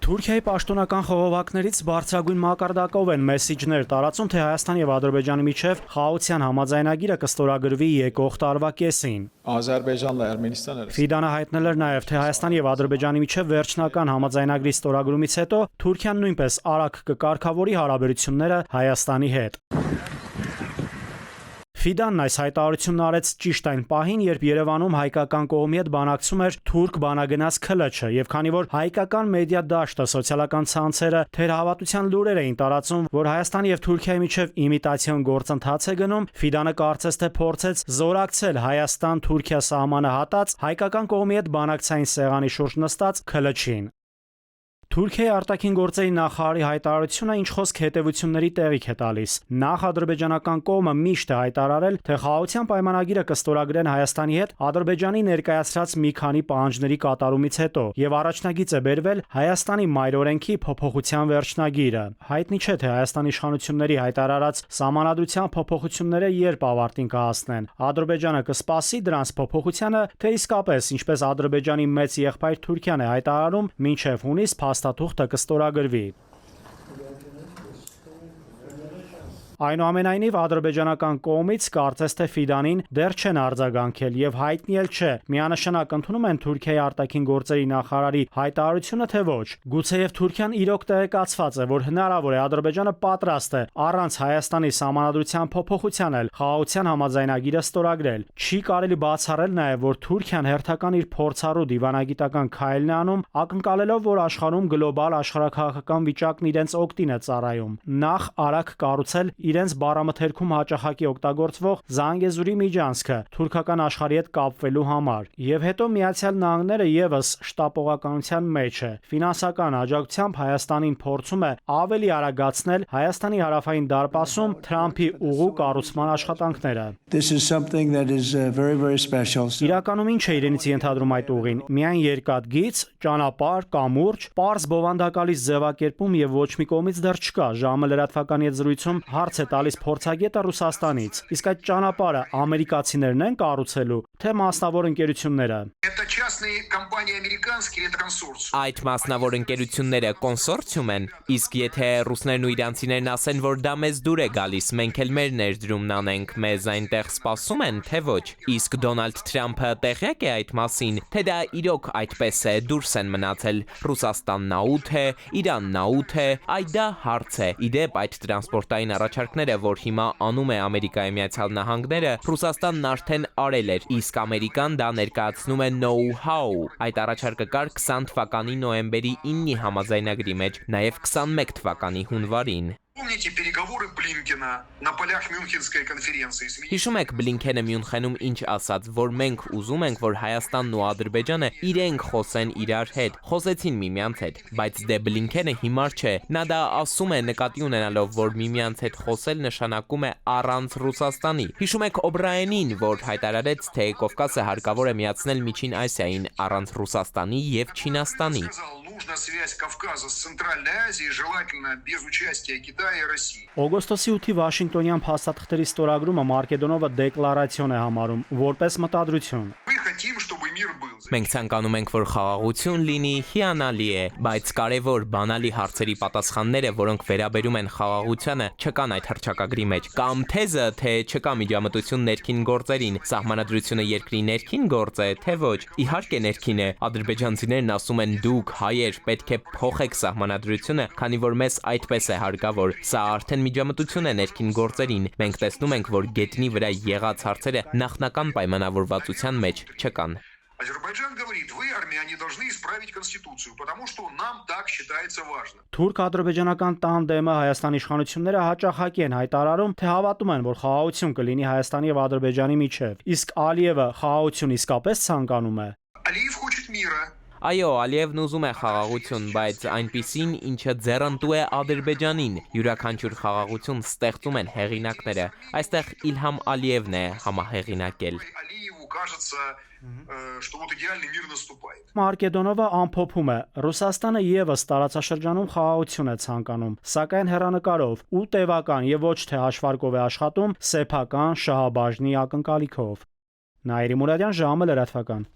Թուրքիայի պաշտոնական խողովակներից բարձրագույն մակարդակով են մեսիջներ տարածում, թե Հայաստանի եւ Ադրբեջանի միջև խաղաղության համաձայնագիրը կստորագրվի եկող տարվա կեսին։ Ֆիդանը հայտնել էր նաեւ, թե Հայաստանի եւ Ադրբեջանի միջև վերջնական համաձայնագրի ստորագրումից հետո Թուրքիան նույնպես արագ կկարգավորի հարաբերությունները Հայաստանի հետ։ Ֆիդանն այս հայտարարությունն արեց ճիշտ այն պահին, երբ Երևանում հայկական կողմի հետ բանակցում էր թուրք բանագնաց ՔԼՉ, եւ քանի որ հայկական մեդիա դաշտը, սոցիալական ցանցերը թերահավատության լուրեր էին տարածում, որ Հայաստանի եւ Թուրքիայի միջև իմիտացիոն գործընթաց է գնում, Ֆիդանը կարծես թե փորձեց զորակցել Հայաստան-Թուրքիա սահմանը հատած հայկական կողմի հետ բանակցային սեղանի շուրջ նստած ՔԼՉ-ին։ Թուրքիայի արտաքին գործերի նախարարի հայտարարությունը ինչ խոսք հետևությունների տեղիք է տալիս։ Նախ ադրբեջանական կողմը միշտ է հայտարարել, թե խաղաղության պայմանագիրը կստորագրեն Հայաստանի հետ Ադրբեջանի ներկայացրած մի քանի պահանջների կատարումից հետո, եւ առաջնագիծ է բերվել Հայաստանի մայրօրենքի փոփոխության վերջնագիրը։ Հայտնի չէ, թե Հայաստանի իշխանությունների հայտարարած սահմանադրության փոփոխությունները երբ ավարտին կհասնեն։ Ադրբեջանը կսպասի դրանց փոփոխությանը, թե իսկապես, ինչպես Ադրբեջանի մեծ եղբայր Թուրքիան է հայտարարում, մինչև հունիս փաստաթուղթը կստորագրվի։ Այնուամենայնիվ ադրբեջանական կողմից կարծես թե Ֆիդանին դեռ չեն արձագանքել եւ հայտնի էլ չէ միանշանակ ընդունում են Թուրքիայի արտաքին գործերի նախարարի հայտարարությունը թե ոչ։ Գուցեև Թուրքիան իրոք տեղեկացված է, որ հնարավոր է Ադրբեջանը պատրաստ է առանց Հայաստանի սահմանադրության փոփոխության էլ խաղաղության համաձայնագիրը ստորագրել։ Չի կարելի բացառել նաեւ, որ Թուրքիան հերթական իր փորձառու դիվանագիտական քայլն է անում, ակնկալելով, որ աշխարհում գլոբալ աշխարհաքաղաքական վիճակն իրենց օգտին է ծառայում։ Նախ արագ կառուցել իրենց բառամթերքում հաճախակի օգտագործվող Զանգեզուրի միջանցքը թուրքական աշխարհի հետ կապվելու համար, եւ հետո Միացյալ Նահանգները եւս շտապողականության մեջ է։ Ֆինանսական աջակցությամբ Հայաստանին փորձում է ավելի արագացնել Հայաստանի հարավային դարպասում Թրամփի ուղու կառուցման աշխատանքները։ Իրականում ինչ է իրենից ենթադրում այդ ուղին։ Միայն երկաթգիծ, ճանապարհ, կամուրջ, պարզ բովանդակալից ձևակերպում եւ ոչ մի կողմից դեռ չկա։ Ժամը լրատվականի հետ զրույցում հարց է տալիս փորձագետը Ռուսաստանից։ Իսկ այդ ճանապարհը ամերիկացիներն են կառուցելու, թե մասնավոր ընկերությունները։ Այդ մասնավոր ընկերությունները կոնսորցիում են, իսկ եթե ռուսներն ու իրանցիներն ասեն, որ դա մեզ դուր է գալիս, մենք էլ մեր ներդրումն անենք, մեզ այնտեղ սպասում են, թե ոչ։ Իսկ Դոնալդ Թրամփը տեղյակ է այդ մասին, թե դա իրոք այդպես է, դուրս են մնացել։ Ռուսաստանն աուտ է, Իրանն աուտ է, այդ դա հարց է։ Իդեպ այդ տրանսպորտային առաջարկները, որ հիմա անում է Ամերիկայի Միացյալ Նահանգները, Ռուսաստանն արդեն արել էր, իսկ Ամերիկան դա ներկայացնում է know-how։ Այդ առաջարկը կար 20 թվականի նոյեմբերի 9-ի համաձայնագրի մեջ, նաև 21 թվականի հունվարին։ Հիշում եք Բլինքենը Մյունխենում ինչ ասաց, որ մենք ուզում ենք, որ Հայաստանն ու Ադրբեջանը իրենք խոսեն իրար հետ, խոսեցին միմյանց հետ, բայց դե Բլինքենը հիմար չէ, նա դա ասում է նկատի ունենալով, որ միմյանց հետ խոսել նշանակում է առանց Ռուսաստանի։ Հիշում եք Օբրաենին, որ հայտարարեց, թե Կովկասը հարկավոր է միացնել Միջին Ասիային առանց Ռուսաստանի եւ Չինաստանի։ Օգոստոսի 8-ի Վաշինգտոնյան փաստաթղթերի ստորագրումը Մարկեդոնովը դեկլարացիոն է համարում, որպես մտադրություն։ Մենք ցանկանում ենք, որ խաղաղություն լինի, հիանալի է, բայց կարևոր բանալի հարցերի պատասխանները, որոնք վերաբերում են խաղաղությանը, չկան այդ հռչակագրի մեջ։ Կամ թեզը, թե չկա միջամտություն ներքին գործերին, սահմանադրությունը երկրի ներքին գործ է, թե ոչ։ Իհարկե ներքին է։ Ադրբեջանցիներն ասում են դուք հայեր պետք է փոխեք սահմանադրությունը, քանի որ մեզ այդպես է հարկավոր։ Սա արդեն միջամտություն է ներքին գործերին։ Մենք տեսնում ենք, որ գետնի վրա եղած հարցերը նախնական պայմանավորվածության մեջ չկան։ Азербайджан говорит, вы, армяне, должны исправить конституцию, потому что нам так считается важно. Թուրք-ադրբեջանական տանդեմը Հայաստանի իշխանությունները հաճախակի են հայտարարում, թե հավատում են, որ խաղաղություն կլինի Հայաստանի եւ Ադրբեջանի միջեւ։ Իսկ Ալիևը խաղաղություն իսկապես ցանկանում է։ Алиев хочет мира. Այո, Ալիևն ուզում է խաղաղություն, բայց այնպիսին, ինչը ձեռնտու է Ադրբեջանին։ Յուրաքանչյուր խաղաղություն ստեղծում են հեղինակները։ Այստեղ Իլհամ Ալիևն է համահեղինակել։ Մարկեդոնովը ամփոփում է. Ռուսաստանը եւս տարածաշրջանում խաղաղություն է ցանկանում, սակայն հեռանկարով ու տևական եւ ոչ թե հաշվարկով է աշխատում սեփական շահաբաժնի ակնկալիքով։ Նաիրի Մուրադյան, ժամը լրատվական։